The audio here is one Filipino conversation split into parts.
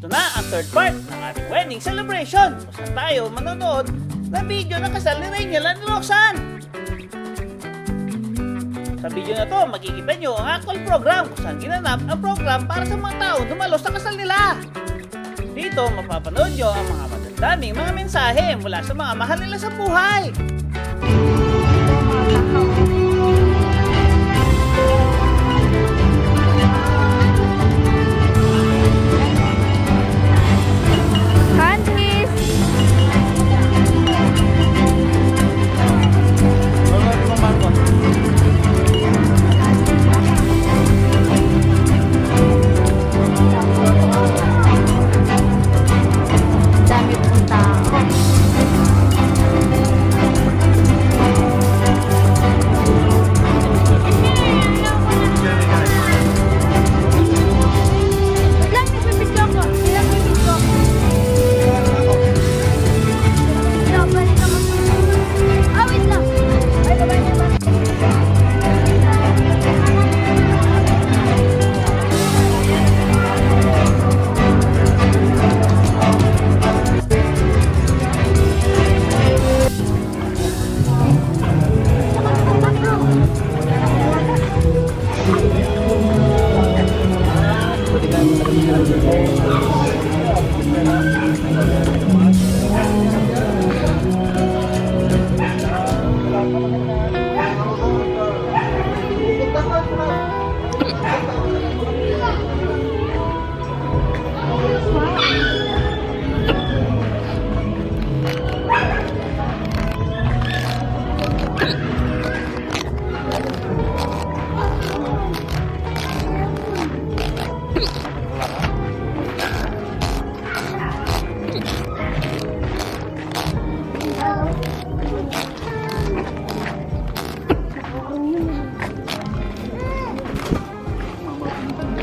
Ito na ang third part ng ating wedding celebration kung saan tayo manonood ng video ng kasal ni Raniel at Roxanne. Sa video na to, makikita nyo ang actual program kung saan ginanap ang program para sa mga tao dumalo sa kasal nila. Dito, mapapanood nyo ang mga madadaming mga mensahe mula sa mga mahal nila sa buhay.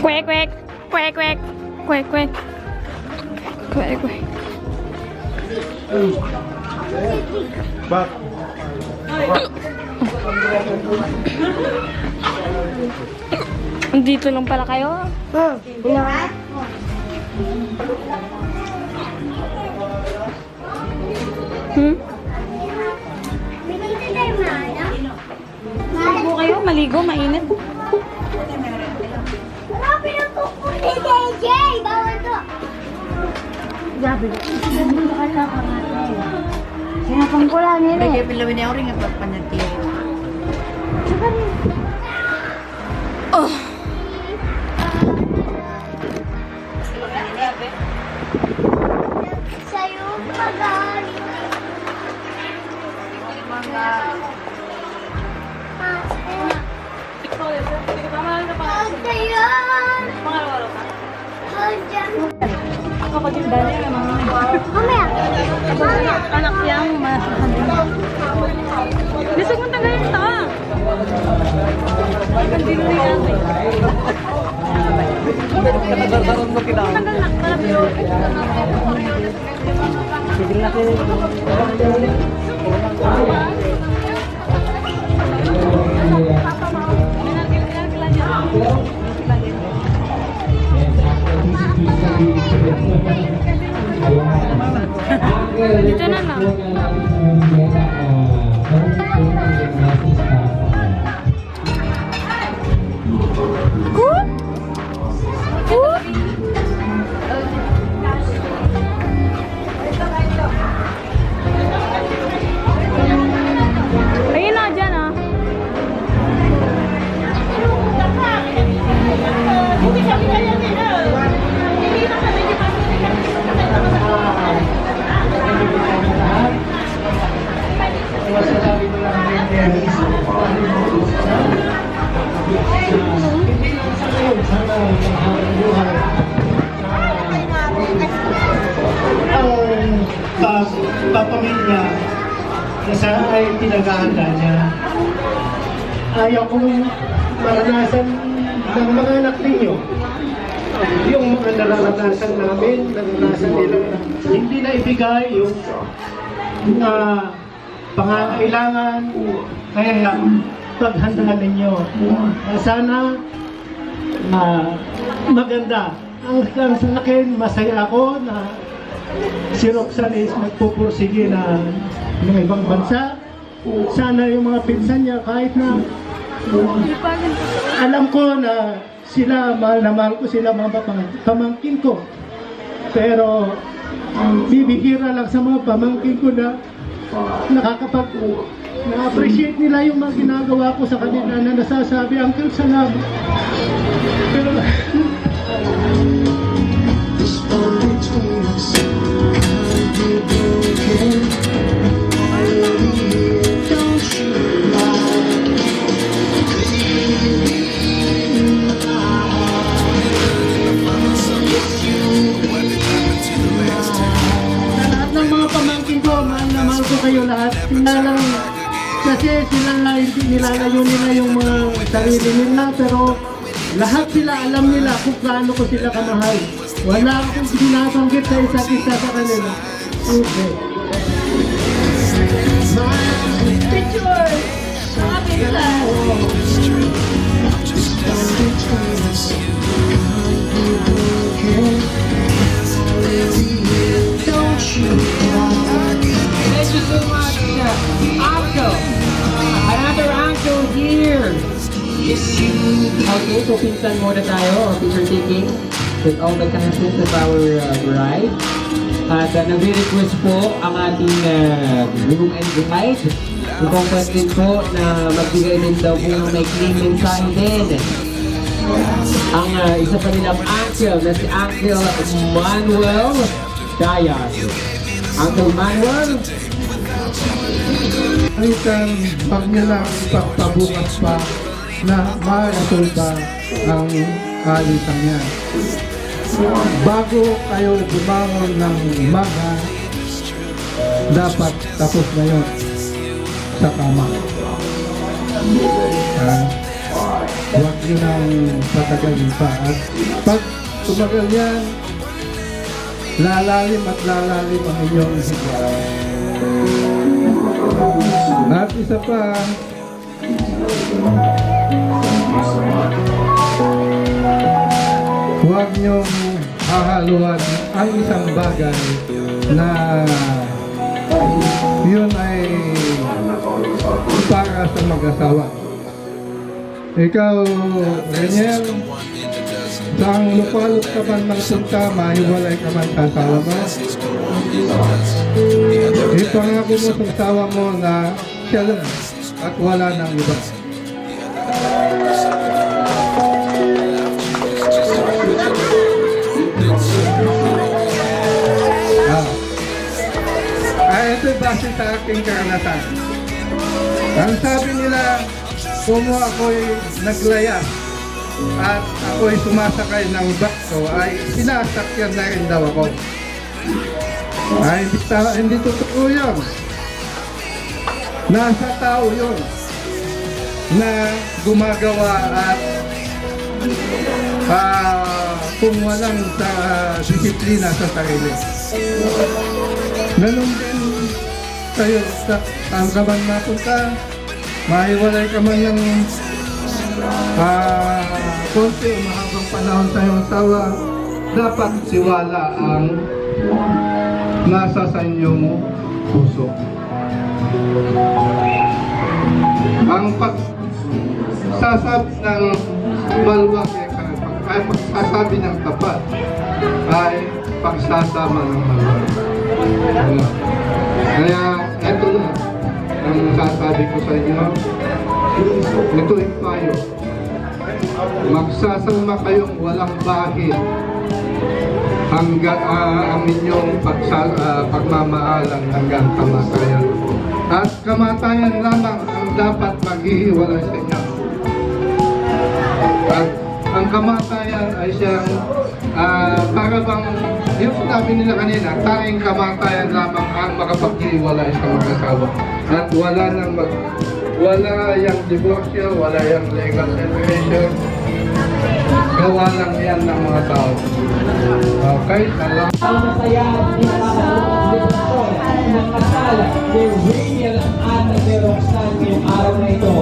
Quack quack quack quack quack quack quack quack. Bak. Dito lang pala kayo. Maligo kayo, maligo, mainit. Gabi. Sinapang ko lang yun eh. Kaya pilawin niya ako rin ang pagpanati. Oh. Sa'yo magaling. Ako din dali naman. Mamaya. Anak yang masakan. Lisog mo tagay ito. Hindi na yan. Kanagaroon mo kita. Tagal na para pero. Sige na kayo. Dito na lang. Ayun na, dyan ah. Ang papamilya na sana ay pinag-aanda niya. Ayaw kong maranasan ng mga anak ninyo yung mga nararanasan namin, naranasan nila hindi na ibigay yung pangangailangan, kaya paghandaan ninyo. Sana maganda ang sa akin, masaya ako na si Roxanne is magpupursige na ng ibang bansa. Sana yung mga pinsan niya, kahit na alam ko na sila, mahal na mahal ko sila, mga pamangkin ko. Pero bibihira lang sa mga pamangkin ko na na-appreciate nila yung mga ginagawa ko sa kanila na nasasabi, Uncle, salamat. Pero lahat ng mga pamangkin ko, mahal na mahal ko kayo lahat. Lang, kasi sila na hindi nilalayo nila yung mga sarili nila, pero lahat sila alam nila kung gaano ko sila kamahal. Wala akong binabanggit sa isa't isa sa kanila. Okay. Picture! Mga picture! Thank you so much, Uncle. Another uncle here. Okay, so pinsan muna tayo, picture taking with all the contestants of our bride. At nag-request po ang ating groom and bride. Yung contestant po na magbigay din daw po ng maikling mensahe din. Ang isa pa nilang uncle na si Uncle Manuel Diaz. Uncle Manuel, Isang pag nila ipagpabukas pa na ma-resulta ang alitang yan. Bago kayo bumangon ng umaga, dapat tapos na yun sa kama. Huwag nyo nang patagalin pa. At pag tumagal yan, lalalim at lalalim ang inyong higit. At isa pa, huwag niyong hahaluan ang isang bagay na yun ay para sa mag-asawa. Ikaw, Reniel, saan lupalot ka man magpunta, mahiwalay ka man sa asawa mo. Ipangako mo sa asawa mo na siya lang at wala nang iba. Ito base sa aking karanasan. Ang sabi nila, kung ako'y naglaya at ako'y sumasakay ng bakso, ay sinasakyan na rin daw ako. Ay hindi totoo yun. Nasa tao yun na gumagawa at kung walang disiplina sa sarili. Ganun din kayo saan ka man mapunta, mahiwalay ka man ng konti o mahabang panahon sa iyong tawa, dapat siwala ang nasa sa inyong puso. Ang pagsasabi ng maluwag ay pagsasabi ng tapat ay pagsasama ng maluwag. Kaya eto na ang sasabi ko sa inyo. Ito ay payo. Magsasama kayong walang bahid hanggang ang inyong pagmamaalang hanggang kamatayan. At kamatayan lamang ang dapat maghihiwalay sa inyo. At ang kamatayan ay siyang para bang yung sinabi nila kanina, tanging kamatayan lamang ang makapaghiwalay sa mag-asawa. At wala yung divorcio, wala yung legal separation. Gawa lang yan ng mga tao. Okay, salamat. ang masaya ni Panginoon ng kasal ni Rachel at ni Roxanne ngayong araw na ito.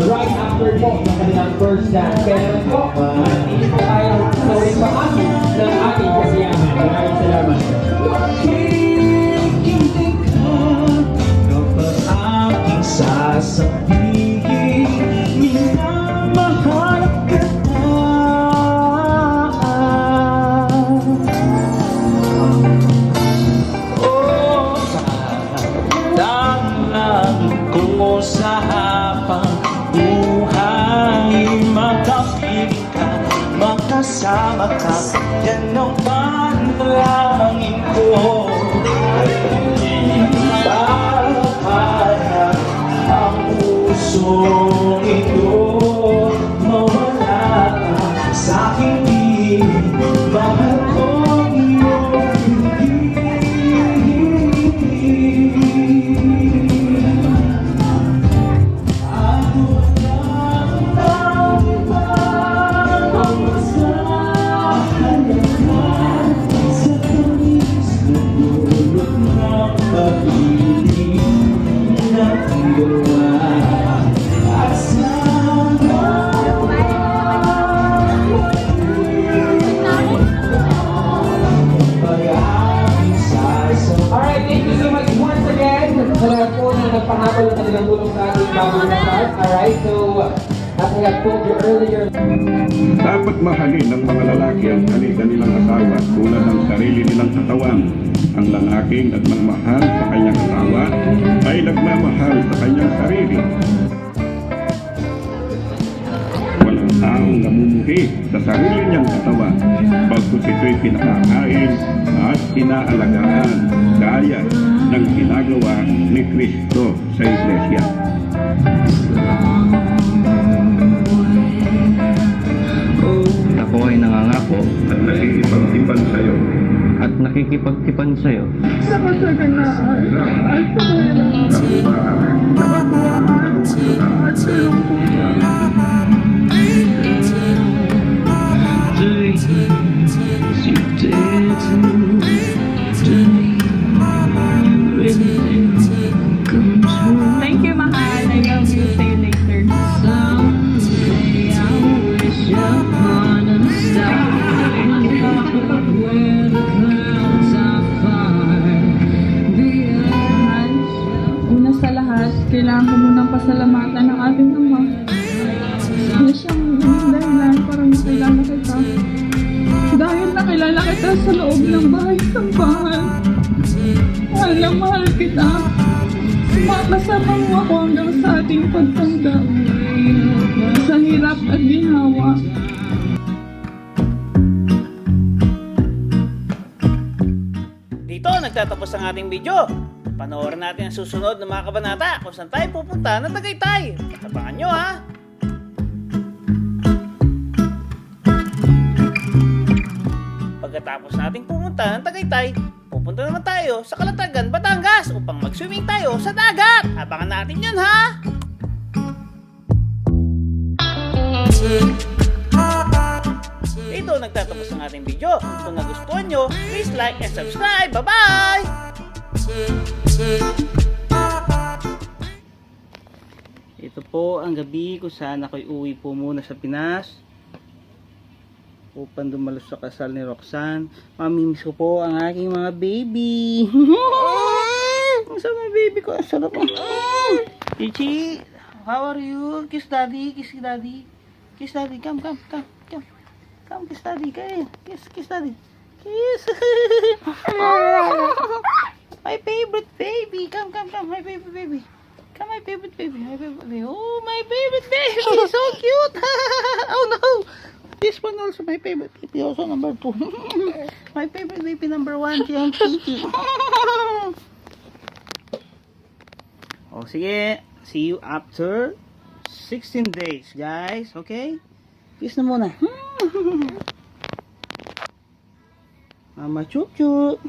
Right after po ng kanilang first dance. Kaya naman po, hindi po tayo sa rin bahagi ng Maraming salamat. Makikinig ka kapag aking sasabihin, minamahal kita. Oh, dalangin ko sa habang buhay, makapiling ka, makasama ka, yan ang panalangin ko. At hindi kaya ang pusong ito mawala ka sa aking piling, mahal ko iyong piling. Ako ang ibang masahalaga sa tamis na dulot ng pag-ibig na gawa. At sana pag-aking sasabihin. Alright, thank you so much once again sa lahat po na nagpangako ng kanilang tulong sa ating bagong start. Alright, so as I have told you earlier, Dapat mahalin ng mga lalaki ang kanilang asawa tulad ng sarili nilang katawan. Ang lalaking nagmamahal sa kanyang asawa ay nagmamahal sa kanyang sarili. Walang taong namumuhi sa sarili niyang katawan pagkus ito'y pinakakain at inaalagaan gaya ng ginagawa ni Kristo sa Iglesia. Ako ay nangangako At nakikipagtipan sa iyo at nakikipagtipan sa iyo Thank you, mahal. I love you. See you later. Una sa lahat, kailangan ko munang pasalamatan ng ating ama. Na siyang dahilan para makilala kita. Dahil nakilala kita sa loob ng bahay sambahan. Mahal na mahal kita. Makasama mo ako hanggang sa ating pagtanda. Sa hirap at ginhawa. Dito nagtatapos ang ating video. Panoorin natin ang susunod ng mga kabanata kung saan tayo pupunta ng Tagaytay. Abangan nyo ha! Pagkatapos nating pumunta ng Tagaytay, pupunta naman tayo sa Calatagan, Batangas upang mag-swimming tayo sa dagat. Abangan natin yun ha! Dito nagtatapos ang ating video. Kung nagustuhan nyo, please like and subscribe. Bye-bye! Ito po ang gabi kung saan ako'y uwi po muna sa Pinas upang dumalo sa kasal ni Roxanne. Mamimiss ko po ang aking mga baby. Saan mga baby ko? Sarap po. Ichi, how are you? Kiss daddy, kiss daddy. Kiss daddy, come. Come, kiss daddy, kaya. Kiss daddy. Kiss. My favorite baby. Come, my favorite baby. Come, my favorite baby. Oh, my favorite baby. So cute. Oh no. This one also my favorite baby. Also number 2. My favorite baby number 1. Yung Kiki. Oh, sige. See you after 16 days, guys. Okay? Kiss na muna. Mama chup chup.